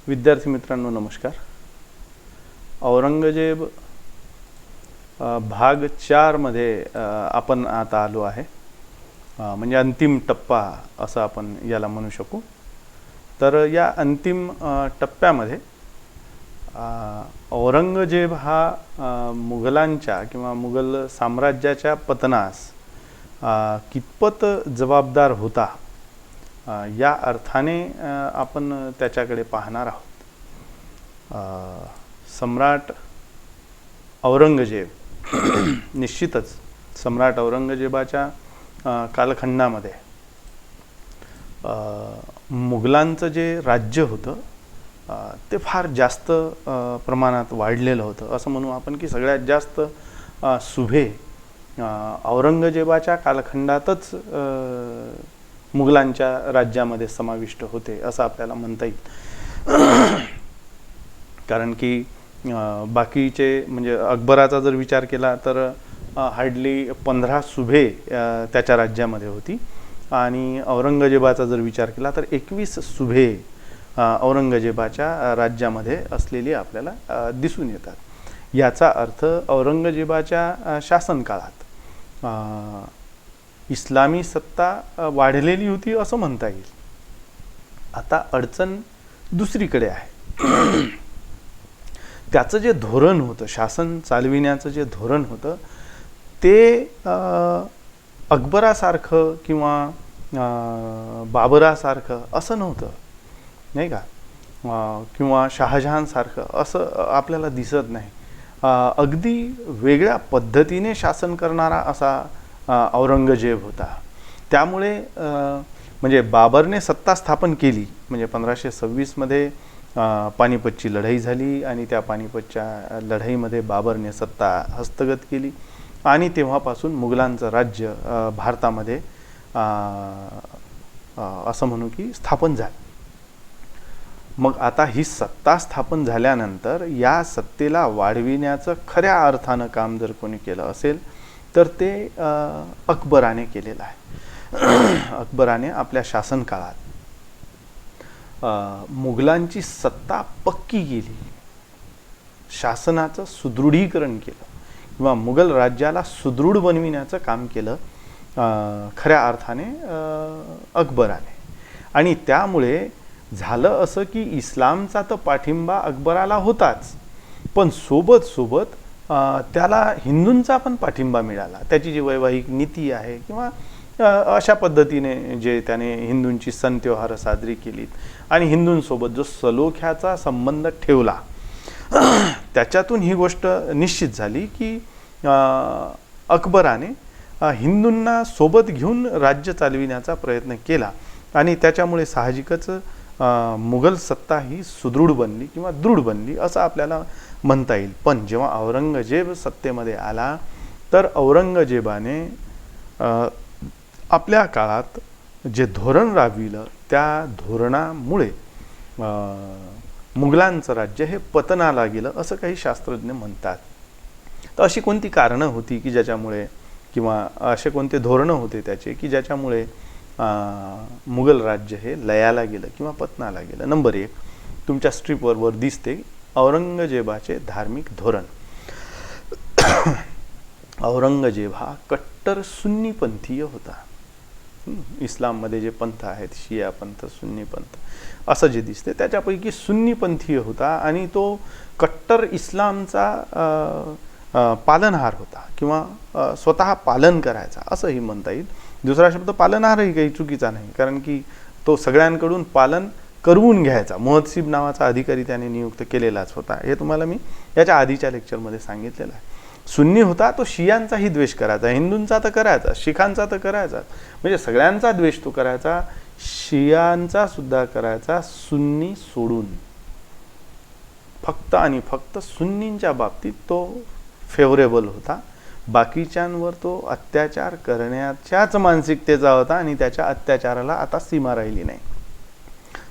विद्यार्थी मित्रांनो नमस्कार. औरंगजेब भाग 4 मध्ये आपण आता आलो आहे. म्हणजे अंतिम टप्पा असं आपण याला म्हणू शकू. तर या अंतिम टप्प्यामध्ये औरंगजेब हा मुघलांच्या किंवा मुघल साम्राज्याच्या पतनास कितपत जबाबदार होता या अर्थाने आपण त्याच्याकडे पाहणार आहोत. सम्राट औरंगजेब निश्चितच सम्राट औरंगजेबाच्या कालखंडामध्ये मुघलांचं जे राज्य होतं ते फार जास्त प्रमाणात वाढलेलं होतं. असं म्हणू आपण की सगळ्यात जास्त सुभे औरंगजेबाच्या कालखंडातच मुघलांच्या राज्यामध्ये समाविष्ट होते असं आपल्याला म्हणता येईल. कारण की बाकीचे म्हणजे अकबराचा जर विचार केला तर हार्डली 15 सुभे त्याच्या राज्यामध्ये होती आणि औरंगजेबाचा जर विचार केला तर 21 सुभे औरंगजेबाच्या राज्यामध्ये असलेली आपल्याला दिसून येतात. याचा अर्थ औरंगजेबाच्या शासनकाळात इस्लामी सत्ता वाढलेली होती असं म्हणता येईल. आता अडचण दुसरीकडे आहे. त्याचं जे धोरण होतं, शासन चालविण्याचं जे धोरण होतं ते अकबरासारखं किंवा बाबरासारखं असं नव्हतं, नाही का, किंवा शहाजहानसारखं असं आपल्याला दिसत नाही. अगदी वेगळ्या पद्धतीने शासन करणारा असा औरंगजेब होता. त्यामुळे म्हणजे बाबरने सत्ता स्थापन केली म्हणजे 1526 मध्ये पानिपतची लढाई झाली आणि त्या पानिपतच्या लढाईमध्ये बाबरने सत्ता हस्तगत केली आणि तेव्हापासून मुघलांचं राज्य भारतामध्ये असं म्हणू की स्थापन झालं. मग आता ही सत्ता स्थापन झाल्यानंतर या सत्तेला वाढविण्याचं खऱ्या अर्थानं काम जर कोणी केलं असेल तर ते अकबराने केलेलं आहे. अकबराने आपल्या शासनकाळात मुघलांची सत्ता पक्की केली, शासनाचं सुदृढीकरण केलं किंवा मुघल राज्याला सुदृढ बनविण्याचं काम केलं खऱ्या अर्थाने अकबराने. आणि त्यामुळे झालं असं की इस्लामचा तर पाठिंबा अकबराला होताच, पण सोबत सोबत त्याला हिंदूंचा पण पाठिंबा मिळाला. त्याची जी वैवाहिक नीती आहे किंवा अशा पद्धतीने जे त्याने हिंदूंची सण त्योहार साजरी केलीत आणि हिंदूंसोबत जो सलोख्याचा संबंध ठेवला त्याच्यातून ही गोष्ट निश्चित झाली की अकबराने हिंदूंना सोबत घेऊन राज्य चालविण्याचा प्रयत्न केला आणि त्याच्यामुळे साहजिकच मुघल सत्ता ही सुदृढ बनली किंवा दृढ बनली असं आपल्याला म्हणता येईल. पण जेव्हा औरंगजेब सत्तेमध्ये आला तर औरंगजेबाने आपल्या काळात जे धोरण राबविलं त्या धोरणामुळे मुघलांचं राज्य हे पतनाला गेलं असं काही शास्त्रज्ञ म्हणतात. तर अशी कोणती कारणं होती की ज्याच्यामुळे किंवा असे कोणते धोरणं होते त्याचे की ज्याच्यामुळे मुघल राज्य हे लयाला गेलं किंवा पतनाला गेलं. नंबर 1 तुमच्या स्ट्रिपवर दिसते औरंगजेबाचे धार्मिक धोरण. औरंगजेब हा कट्टर सुन्नी पंथीय होता. इस्लाममध्ये जे पंथ आहेत, शिया पंथ, सुन्नी पंथ असं जे दिसते त्याच्यापैकी सुन्नी पंथीय होता आणि तो कट्टर इस्लामचा पालनहार होता किंवा स्वतः पालन करायचा असंही म्हणता येईल. दुसरा शब्द पालनहारही काही चुकीचा नाही, कारण की तो सगळ्यांकडून पालन करवून घ्यायचा. मुहद्दिब नावाचा अधिकारी त्याने नियुक्त केलेलाच होता. हे तुम्हाला मी याच्या आधीच्या लेक्चरमध्ये सांगितलेलं आहे. सुन्नी होता, तो शियांचाही द्वेष करायचा, हिंदूंचा तर करायचा, शिखांचा तर करायचा, म्हणजे सगळ्यांचा द्वेष तो करायचा, शियांचा सुद्धा करायचा, सुन्नी सोडून. फक्त आणि फक्त सुन्नींच्या बाबतीत तो फेवरेबल होता. बाकीच्यांवर तो अत्याचार करण्याच्याच मानसिकतेचा होता आणि त्याच्या अत्याचाराला आता सीमा राहिली नाही.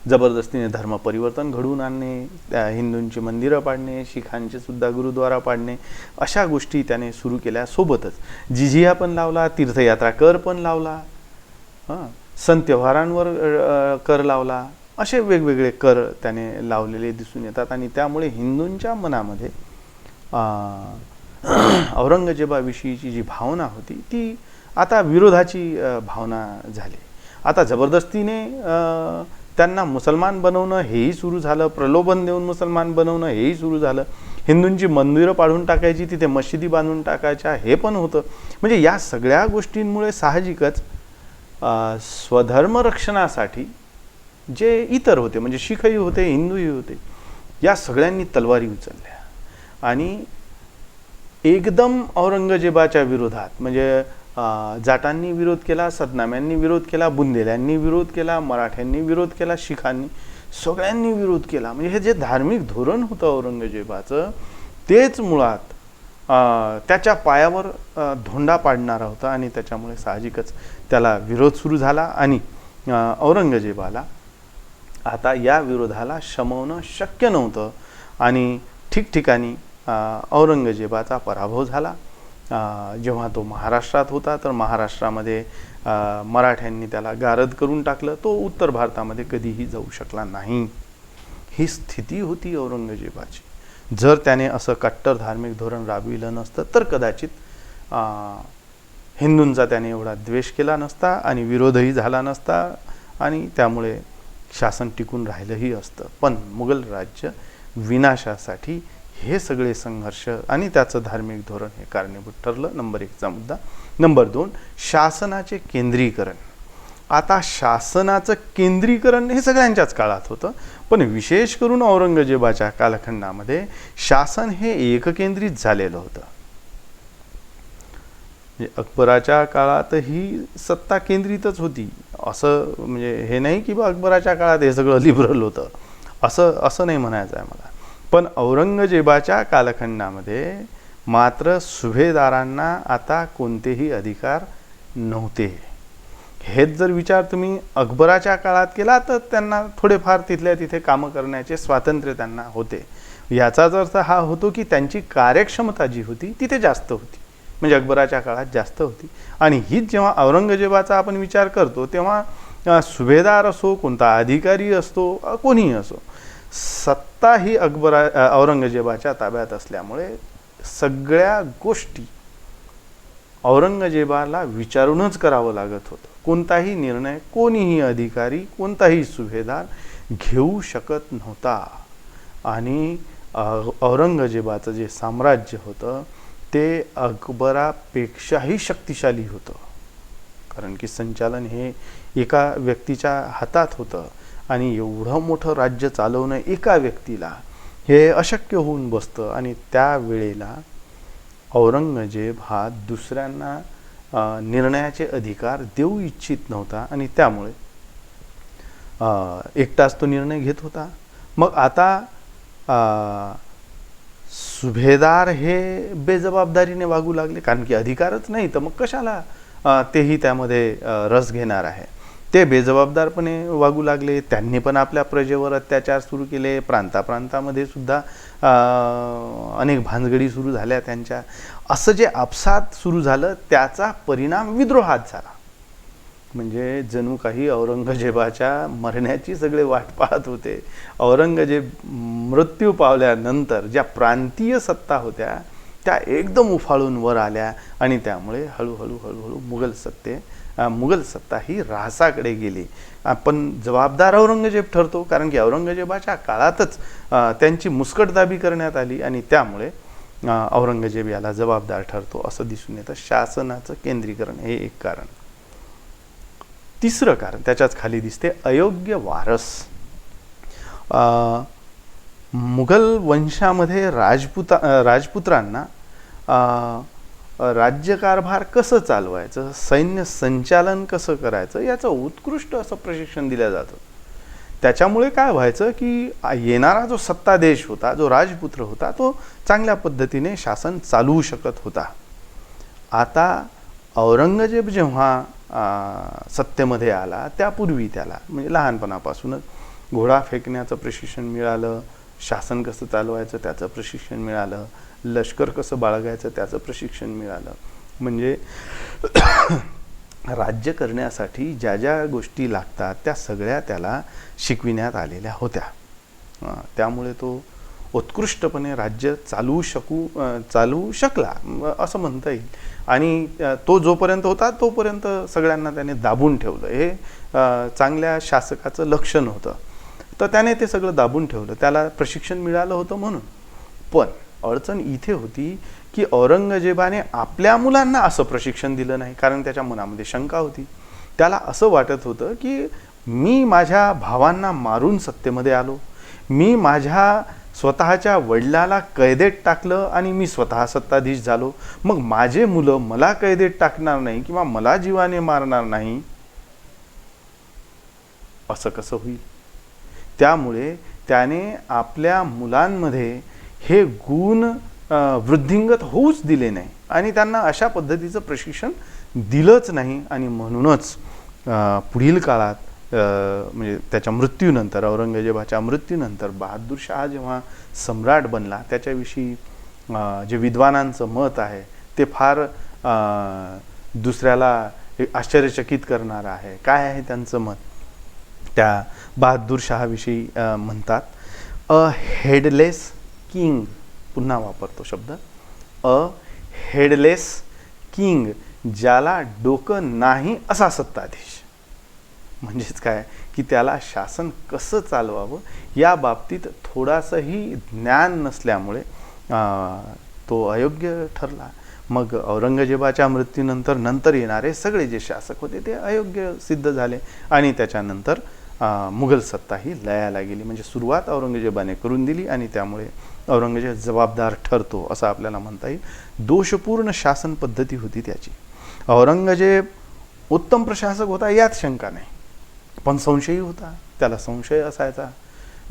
जबरदस्तीने धर्म परिवर्तन घडवून आणणे, त्या हिंदूंची मंदिरं पाडणे, शिखांचे सुद्धा गुरुद्वारा पाडणे अशा गोष्टी त्याने सुरू केल्या. सोबतच जिझिया पण लावला, तीर्थयात्रा कर पण लावला, सण त्योहारांवर कर लावला, असे वेगवेगळे कर त्याने लावलेले दिसून येतात आणि त्यामुळे हिंदूंच्या मनामध्ये औरंगजेबाविषयीची जी भावना होती ती आता विरोधाची भावना झाली. आता जबरदस्तीने त्यांना मुसलमान बनवणं हेही सुरू झालं, प्रलोभन देऊन मुसलमान बनवणं हेही सुरू झालं, हिंदूंची मंदिरं पाडून टाकायची, तिथे मशिदी बांधून टाकायच्या हे पण होतं. म्हणजे या सगळ्या गोष्टींमुळे साहजिकच स्वधर्म रक्षणासाठी जे इतर होते, म्हणजे शीखही होते, हिंदूही होते, या सगळ्यांनी तलवारी उचलल्या आणि एकदम औरंगजेबाच्या विरोधात, म्हणजे जाटांनी विरोध केला, सदनाम्यांनी विरोध केला, बुंदेल्यांनी विरोध केला, मराठ्यांनी विरोध केला, शिखांनी, सगळ्यांनी विरोध केला. म्हणजे हे जे धार्मिक धोरण होतं औरंगजेबाचं तेच मुळात त्याच्या पायावर धोंडा पाडणारा होता आणि त्याच्यामुळे साहजिकच त्याला विरोध सुरू झाला आणि औरंगजेबाला आता या विरोधाला शमवणं शक्य नव्हतं आणि ठिकठिकाणी औरंगजेबाचा पराभव झाला. जेव्हा तो महाराष्ट्रात होता तर महाराष्ट्रामध्ये मराठ्यांनी त्याला गारद करून टाकलं, तो उत्तर भारतामध्ये कधीही जाऊ शकला नाही. ही स्थिती होती औरंगजेबाची. जर त्याने असं कट्टर धार्मिक धोरण राबविलं नसतं तर कदाचित हिंदूंचा त्याने एवढा द्वेष केला नसता आणि विरोधही झाला नसता आणि त्यामुळे शासन टिकून राहिलंही असतं. पण मुघल राज्य विनाशासाठी हे सगळे संघर्ष आणि त्याचं धार्मिक धोरण हे कारणीभूत ठरलं. नंबर 1चा मुद्दा. नंबर 2, शासनाचे केंद्रीकरण. आता शासनाचं केंद्रीकरण हे सगळ्यांच्याच काळात होतं, पण विशेष करून औरंगजेबाच्या कालखंडामध्ये शासन हे एककेंद्रित झालेलं होतं. म्हणजे अकबराच्या काळातही सत्ता केंद्रितच होती, असं म्हणजे हे नाही की बा अकबराच्या काळात हे सगळं लिबरल होतं, असं नाही म्हणायचं आहे मला. पण औरंगजेबाच्या कालखंडामध्ये मात्र सुभेदारांना आता कोणतेही अधिकार नव्हते. हेच जर विचार तुम्ही अकबराच्या काळात केला तर त्यांना थोडेफार तिथल्या तिथे कामं करण्याचे स्वातंत्र्य त्यांना होते. याचाच अर्थ हा होतो की त्यांची कार्यक्षमता जी होती तिथे जास्त होती, म्हणजे अकबराच्या काळात जास्त होती. आणि हीच जेव्हा औरंगजेबाचा आपण विचार करतो तेव्हा सुभेदार असो, कोणता अधिकारी असतो, कोणीही असो, सत्ता ही औरंगजेबाच्या ताब्यात असल्यामुळे सगळ्या गोष्टी औरंगजेबाला विचारूनच करावं लागत होतं. कोणताही निर्णय कोणीही अधिकारी, कोणताही सुभेदार घेऊ शकत नव्हता. आणि औरंगजेबाचं जे साम्राज्य होतं ते अकबरापेक्षाही शक्तिशाली होतं, कारण की संचालन हे एका व्यक्तीच्या हातात होतं आणि एवढं मोठं राज्य चालवणं एका व्यक्तीला हे अशक्य होऊन बसतं. आणि त्यावेळेला औरंगजेब हा दुसऱ्यांना निर्णयाचे अधिकार देऊ इच्छित नव्हता आणि त्यामुळे एकटाच तो निर्णय घेत होता. मग आता सुभेदार हे बेजबाबदारीने वागू लागले, कारण की अधिकारच नाही तर मग कशाला तेही त्यामध्ये रस घेणार आहे. ते बेजबाबदारपणे वागू लागले. त्यांनी पण आपल्या प्रजेवर अत्याचार सुरू केले. प्रांतामध्ये सुद्धा अनेक भानगडी सुरू झाल्या त्यांच्या. असं जे आपसात सुरू झालं त्याचा परिणाम विद्रोहात झाला. म्हणजे जणू काही औरंगजेबाच्या मरण्याची सगळे वाट पाहत होते. औरंगजेब मृत्यू पावल्यानंतर ज्या प्रांतीय सत्ता होत्या त्या एकदम उफाळून वर आल्या आणि त्यामुळे हळूहळू मुघल सत्ता ही ऱ्हासाकडे गेली. पण जबाबदार औरंगजेब ठरतो, कारण की औरंगजेबाच्या काळातच त्यांची मुस्कटदाबी करण्यात आली आणि त्यामुळे औरंगजेब याला जबाबदार ठरतो असं दिसून येतं. शासनाचं केंद्रीकरण हे एक कारण. तिसरं कारण त्याच्याच खाली दिसते, अयोग्य वारस. मुघल वंशामध्ये राजपुत्रांना राज्यकारभार कसं चालवायचं, सैन्य संचालन कसं करायचं याचं उत्कृष्ट असं प्रशिक्षण दिलं जातं. त्याच्यामुळे काय व्हायचं की येणारा जो सत्तादेश होता, जो राजपुत्र होता, तो चांगल्या पद्धतीने शासन चालवू शकत होता. आता औरंगजेब जेव्हा सत्तेमध्ये आला त्यापूर्वी त्याला म्हणजे लहानपणापासूनच घोडा फेकण्याचं प्रशिक्षण मिळालं, शासन कसं चालवायचं त्याचं प्रशिक्षण मिळालं, लष्कर कसं बाळगायचं त्याचं प्रशिक्षण मिळालं. म्हणजे राज्य करण्यासाठी ज्या ज्या गोष्टी लागतात त्या सगळ्या त्याला शिकविण्यात आलेल्या होत्या. त्यामुळे तो उत्कृष्टपणे राज्य चालवू शकला असं म्हणता येईल. आणि तो जोपर्यंत होता तोपर्यंत सगळ्यांना त्याने दाबून ठेवलं. हे चांगल्या शासकाचं लक्षण होतं. तर त्याने ते सगळं दाबून ठेवलं. त्याला प्रशिक्षण मिळालं होतं म्हणून. पण अडचण इथे होती की औरंगजेबाने आपल्या मुलांना असं प्रशिक्षण दिलं नाही, कारण त्याच्या मनामध्ये शंका होती. त्याला असं वाटत होतं की मी माझ्या भावांना मारून सत्तेमध्ये आलो, मी माझ्या स्वतःच्या वडिलाला कैदेत टाकलं आणि मी स्वतः सत्ताधीश झालो, मग माझे मुलं मला कैदेत टाकणार नाही किंवा मला जीवाने मारणार नाही असं कसं होईल. त्यामुळे त्याने आपल्या मुलांमध्ये हे गुण वृद्धिंगत होऊच दिले नाही आणि त्यांना अशा पद्धतीचं प्रशिक्षण दिलंच नाही. आणि म्हणूनच पुढील काळात म्हणजे त्याच्या मृत्यूनंतर, औरंगजेबाच्या मृत्यूनंतर बहादूर शाह जेव्हा सम्राट बनला, त्याच्याविषयी जे विद्वानांचं मत आहे ते फार दुसऱ्याला आश्चर्यचकित करणारं आहे. काय आहे त्यांचं मत? त्या बहादूर शाहविषयी म्हणतात, अ हेडलेस किंग, पुन्हा वापरतो शब्द, अ हेडलेस किंग, ज्याला डोकं नाही असा सत्ताधीश. म्हणजेच काय की त्याला शासन कसं चालवावं या बाबतीत थोडासंही ज्ञान नसल्यामुळे तो अयोग्य ठरला. मग औरंगजेबाच्या मृत्यूनंतर येणारे सगळे जे शासक होते ते अयोग्य सिद्ध झाले आणि त्याच्यानंतर मुघल सत्ता ही लयाला गेली. म्हणजे सुरुवात औरंगजेबाने करून दिली आणि त्यामुळे औरंगजेब जबाबदार ठरतो असं आपल्याला म्हणता येईल. दोषपूर्ण शासन पद्धती होती त्याची. औरंगजेब उत्तम प्रशासक होता यात शंका नाही, पण संशयी होता. त्याला संशय असायचा.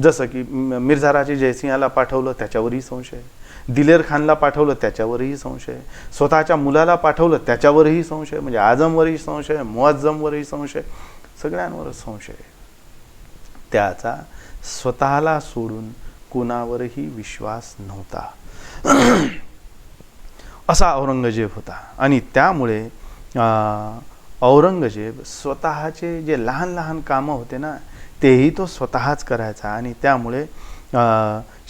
जसं की मिर्झा राजे जयसिंहाला पाठवलं त्याच्यावरही संशय, दिलेर खानला पाठवलं त्याच्यावरही संशय, स्वतःच्या मुलाला पाठवलं त्याच्यावरही संशय, म्हणजे आझमवरही संशय, मुअज्जमवरही संशय, सगळ्यांवरच संशय. त्याचा स्वतःला सोडून कोणावरही विश्वास नव्हता असा औरंगजेब होता. आणि त्यामुळे औरंगजेब स्वतःचे जे लहान लहान कामं होते ना तेही तो स्वतःच करायचा. आणि त्यामुळे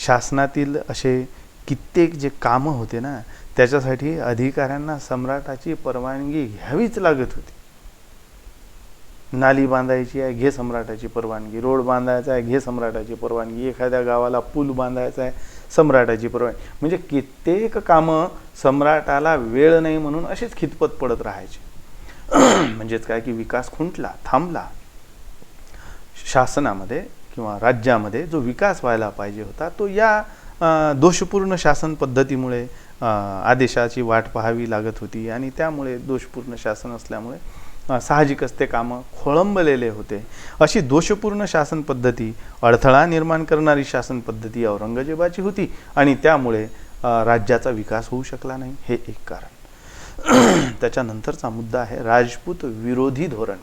शासनातील असे कित्येक जे कामं होते ना त्याच्यासाठी अधिकाऱ्यांना सम्राटाची परवानगी घ्यावीच लागत होती. नाली बांधायची आहे, घे सम्राटाची परवानगी. रोड बांधायचा आहे, घे सम्राटाची परवानगी. एखाद्या गावाला पूल बांधायचा आहे, सम्राटाची परवानगी. म्हणजे कित्येक कामं सम्राटाला वेळ नाही म्हणून असेच खितपत पडत राहायचे. म्हणजेच काय की विकास खुंटला, थांबला. शासनामध्ये किंवा राज्यामध्ये जो विकास व्हायला पाहिजे होता तो या दोषपूर्ण शासन पद्धतीमुळे आदेशाची वाट पाहावी लागत होती. आणि त्यामुळे दोषपूर्ण शासन असल्यामुळे साहजिकच ते कामं खोळंबलेले होते. अशी दोषपूर्ण शासन पद्धती, अडथळा निर्माण करणारी शासन पद्धती औरंगजेबाची होती आणि त्यामुळे राज्याचा विकास होऊ शकला नाही. हे एक कारण. त्याच्यानंतरचा मुद्दा आहे राजपूत विरोधी धोरण.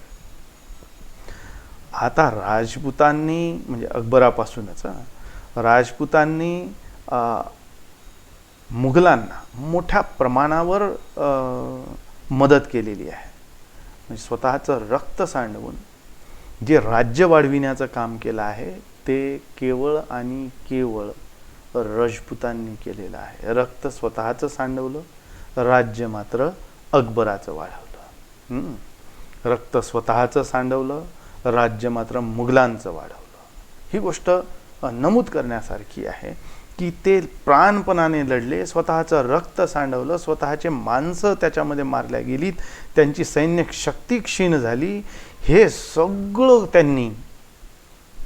आता राजपुतांनी म्हणजे अकबरापासूनच राजपुतांनी मुघलांना मोठ्या प्रमाणावर मदत केलेली आहे. म्हणजे स्वतःचं रक्त सांडवून जे राज्य वाढविण्याचं काम केलं आहे ते केवळ आणि केवळ राजपुतांनी केलेलं आहे. रक्त स्वतःचं सांडवलं, राज्य मात्र अकबराचं वाढवलं. रक्त स्वतःचं सांडवलं, राज्य मात्र मुघलांचं वाढवलं. ही गोष्ट नमूद करण्यासारखी आहे की ते प्राणपणाने लढले, स्वतःचं रक्त सांडवलं, स्वतःचे माणसं त्याच्यामध्ये मारल्या गेलीत, त्यांची सैन्य शक्ती क्षीण झाली. हे सगळं त्यांनी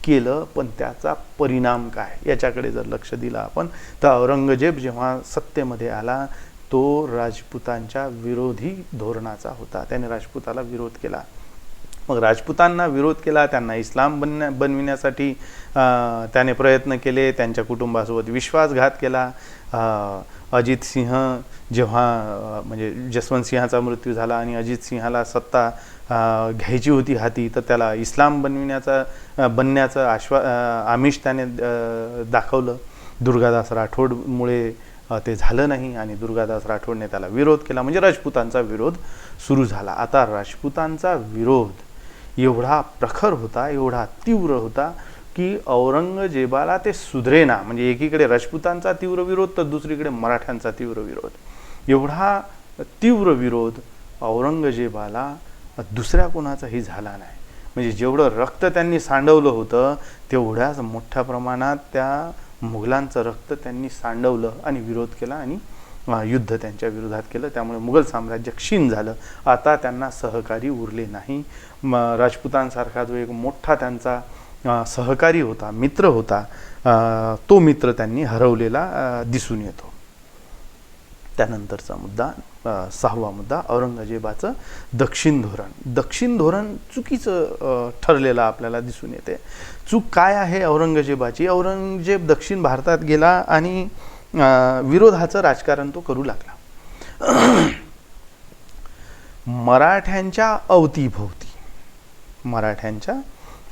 केलं. पण त्याचा परिणाम काय याच्याकडे जर लक्ष दिलं आपण तर औरंगजेब जेव्हा सत्तेमध्ये आला तो राजपुतांच्या विरोधी धोरणाचा होता. त्याने राजपुताला विरोध केला. मग राजपुतांना विरोध केला, त्यांना इस्लाम बनविण्यासाठी त्याने प्रयत्न केले, त्यांच्या कुटुंबासोबत विश्वासघात केला. अजित सिंह जेव्हा म्हणजे जसवंत सिंहाचा मृत्यू झाला आणि अजित सिंहाला सत्ता घ्यायची होती हाती, तर त्याला इस्लाम बनण्याचं आमिष त्याने दाखवलं. दुर्गादास राठोडमुळे ते झालं नाही आणि दुर्गादास राठोडने त्याला विरोध केला, म्हणजे राजपुतांचा विरोध सुरू झाला. आता राजपुतांचा विरोध एवढा प्रखर होता, एवढा तीव्र होता की औरंगजेबाला ते सुधरेना. म्हणजे एकीकडे राजपुतांचा तीव्र विरोध तर दुसरीकडे मराठ्यांचा तीव्र विरोध. एवढा तीव्र विरोध औरंगजेबाला दुसऱ्या कोणाचाही झाला नाही. म्हणजे जेवढं रक्त त्यांनी सांडवलं होतं तेवढ्याच मोठ्या प्रमाणात त्या मुघलांचं रक्त त्यांनी सांडवलं आणि विरोध केला आणि युद्ध त्यांच्या विरोधात केलं. त्यामुळे मुघल साम्राज्य क्षीण झालं. आता त्यांना सहकारी उरले नाही. राजपुतांसारखा जो एक मोठा त्यांचा सहकारी होता, मित्र होता, तो मित्र त्यांनी हरवलेला दिसून येतो. त्यानंतरचा मुद्दा, 6वा मुद्दा, औरंगजेबाचं दक्षिण धोरण. दक्षिण धोरण चुकीचं ठरलेलं आपल्याला दिसून येते. चूक काय आहे औरंगजेबाची? औरंगजेब दक्षिण भारतात गेला आणि विरोधाचं राजकारण तो करू लागला. मराठ्यांच्या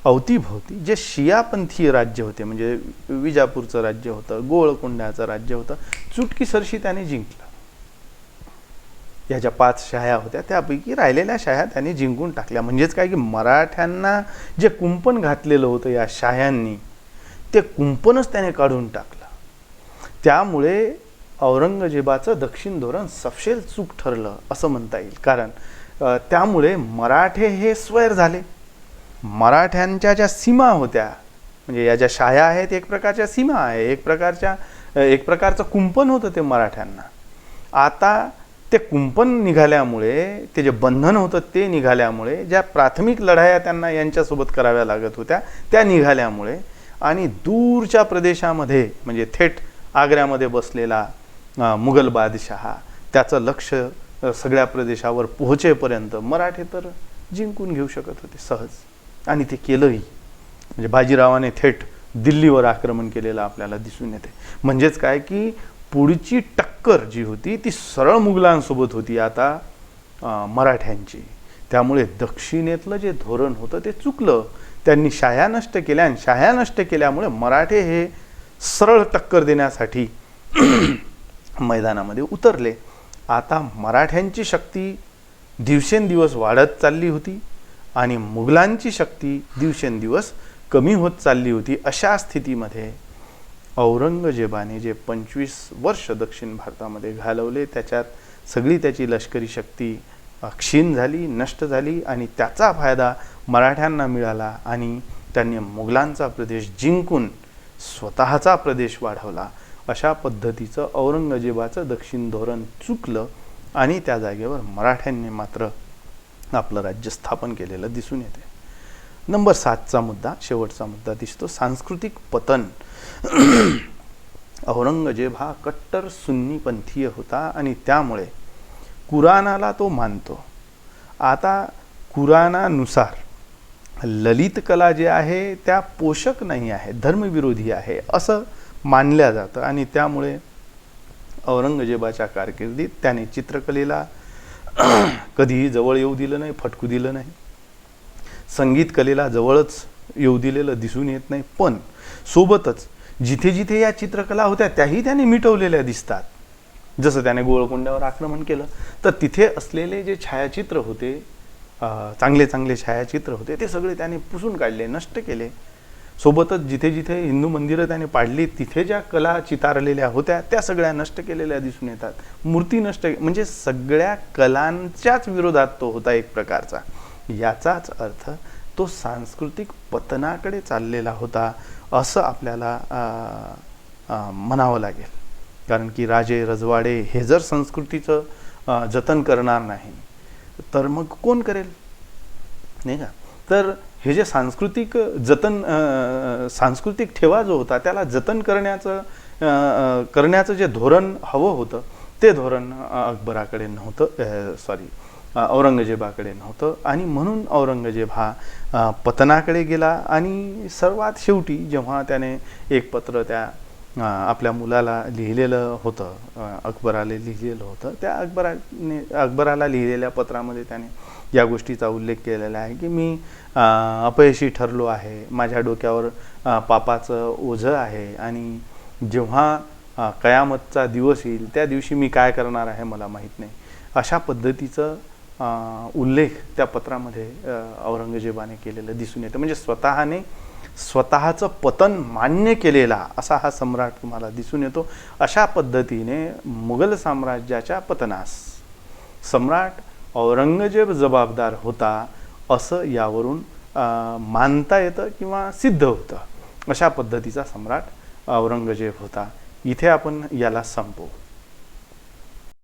अवतीभोवती जे शियापंथीय राज्य होते, म्हणजे विजापूरचं राज्य होतं, गोळकोंड्याचं राज्य होतं, चुटकीसरशी त्याने जिंकलं. याच्या 5 शाह्या होत्या, त्यापैकी राहिलेल्या शाह्या त्याने जिंकून टाकल्या. म्हणजेच काय की मराठ्यांना जे कुंपण घातलेलं होतं या शाह्यांनी, ते कुंपणच त्याने काढून टाकलं. त्यामुळे औरंगजेबाचं दक्षिण धोरण सपशेल चूक ठरलं असं म्हणता येईल. कारण त्यामुळे मराठे हे स्वैर झाले. मराठ्यांच्या ज्या सीमा होत्या, म्हणजे या ज्या शाह्या आहेत एक प्रकारच्या सीमा आहे, एक प्रकारचं कुंपण होतं ते मराठ्यांना. आता ते कुंपण निघाल्यामुळे, ते जे बंधन होतं ते निघाल्यामुळे, ज्या प्राथमिक लढाया त्यांना यांच्यासोबत कराव्या लागत होत्या त्या निघाल्यामुळे, आणि दूरच्या प्रदेशामध्ये म्हणजे थेट आग्र्यामध्ये बसलेला मुघल बादशहा, त्याचं लक्ष सगळ्या प्रदेशावर पोहोचेपर्यंत मराठे तर जिंकून घेऊ शकत होते सहज, आणि ते केलंही. म्हणजे बाजीरावाने थेट दिल्लीवर आक्रमण केलेलं आपल्याला दिसून येते. म्हणजेच काय की पुढची टक्कर जी होती ती सरळ मुघलांसोबत होती आता मराठ्यांची. त्यामुळे दक्षिणेतलं जे धोरण होतं ते चुकलं. त्यांनी शाह्या नष्ट केल्या, आणि शाह्या नष्ट केल्यामुळे मराठे हे सरळ टक्कर देण्यासाठी मैदानामध्ये उतरले. आता मराठ्यांची शक्ती दिवसेंदिवस वाढत चालली होती आणि मुघलांची शक्ती दिवसेंदिवस कमी होत चालली होती. अशा स्थितीमध्ये औरंगजेबाने जे 25 वर्ष दक्षिण भारतामध्ये घालवले, त्याच्यात सगळी त्याची लष्करी शक्ती क्षीण झाली, नष्ट झाली, आणि त्याचा फायदा मराठ्यांना मिळाला आणि त्यांनी मुघलांचा प्रदेश जिंकून स्वतःचा प्रदेश वाढवला. अशा पद्धतीचं औरंगजेबाचं दक्षिण धोरण चुकलं आणि त्या जागेवर मराठ्यांनी मात्र आपलं राज्य स्थापन केलेलं दिसून येते. नंबर 7चा मुद्दा, शेवटचा मुद्दा दिसतो, सांस्कृतिक पतन. औरंगजेब हा कट्टर सुन्नी पंथीय होता आणि त्यामुळे कुराणाला तो मानतो. आता कुराणानुसार ललित कला जे आहे त्या पोषक नाही आहे, धर्मविरोधी आहे असं मानल्या जातं, आणि त्यामुळे औरंगजेबाच्या कारकिर्दीत त्याने चित्रकलेला कधीही जवळ येऊ दिलं नाही, फटकू दिलं नाही. संगीत कलेला जवळच येऊ दिलेलं दिसून येत नाही. पण सोबतच जिथे जिथे या चित्रकला होत्या त्याही त्याने मिटवलेल्या दिसतात. जसं त्याने गोळकोंड्यावर आक्रमण केलं तर तिथे असलेले जे छायाचित्र होते, चांगले चांगले छायाचित्र होते, ते सगळे त्याने पुसून काढले, नष्ट केले. सोबतच जिथे जिथे हिंदू मंदिरं त्याने पाडली तिथे ज्या कला चितारलेल्या होत्या त्या सगळ्या नष्ट केलेल्या दिसून येतात. मूर्ती नष्ट, म्हणजे सगळ्या कलांच्याच विरोधात तो होता एक प्रकारचा. याचाच अर्थ तो सांस्कृतिक पतनाकडे चाललेला होता असं आपल्याला म्हणावं लागेल. कारण की राजे रजवाडे हे जर संस्कृतीचं जतन करणार नाही तर मग कोण करेल, नाही का? तर हे जे सांस्कृतिक ठेवा जो होता त्याला जतन करण्याचं जे धोरण हवं होतं ते धोरण अकबराकडे नव्हतं, औरंगजेबाकडे नव्हतं. आणि म्हणून औरंगजेब हा पतनाकडे गेला. आणि सर्वात शेवटी जेव्हा त्याने एक पत्र त्या आपल्या मुलाला लिहिलेलं होतं, अकबराला लिहिलेलं होतं, त्या अकबराला लिहिलेल्या पत्रामध्ये त्याने या गोष्टीचा उल्लेख केलेला आहे की मी अपयशी ठरलो आहे, माझ्या डोक्यावर पापाचं ओझं आहे, आणि जेव्हा कयामतचा दिवस येईल त्या दिवशी मी काय करणार आहे मला माहीत नाही, अशा पद्धतीचं उल्लेख त्या पत्रामध्ये औरंगजेबाने केलेलं दिसून येतं. म्हणजे स्वतःचं पतन मान्य केलेला असा हा सम्राट तुम्हाला दिसून येतो. अशा पद्धतीने मुघल साम्राज्याच्या पतनास सम्राट औरंगजेब जबाबदार होता असं यावरून मानता येतं किंवा सिद्ध होतं. अशा पद्धतीचा सम्राट औरंगजेब होता. इथे आपण याला संपवू.